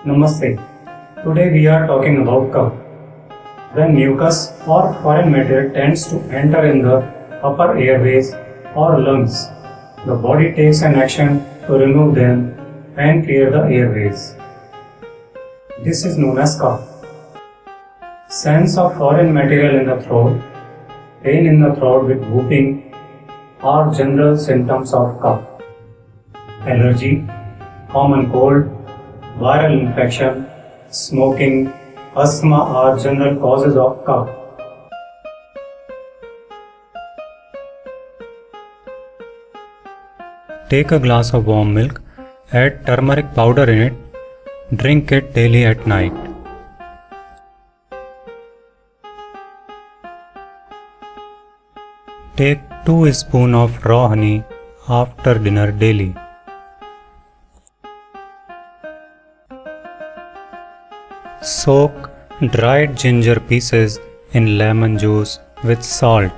Namaste. Today we are talking about cough. When mucus or foreign matter tends to enter in the upper airways or lungs, the body takes an action to remove them and clear the airways. This is known as cough. Sense of foreign material in the throat, pain in the throat with whooping are general symptoms of cough. Allergy, common cold, viral infection, smoking, asthma are general causes of cough. Take a glass of warm milk, add turmeric powder in it, drink it daily at night. Take 2 spoons of raw honey after dinner daily. Soak dried ginger pieces in lemon juice with salt.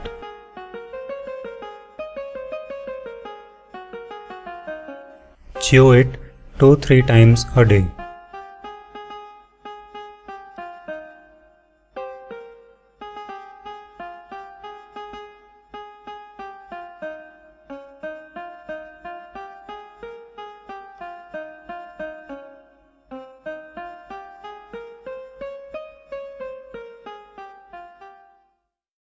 Chew it 2-3 times a day.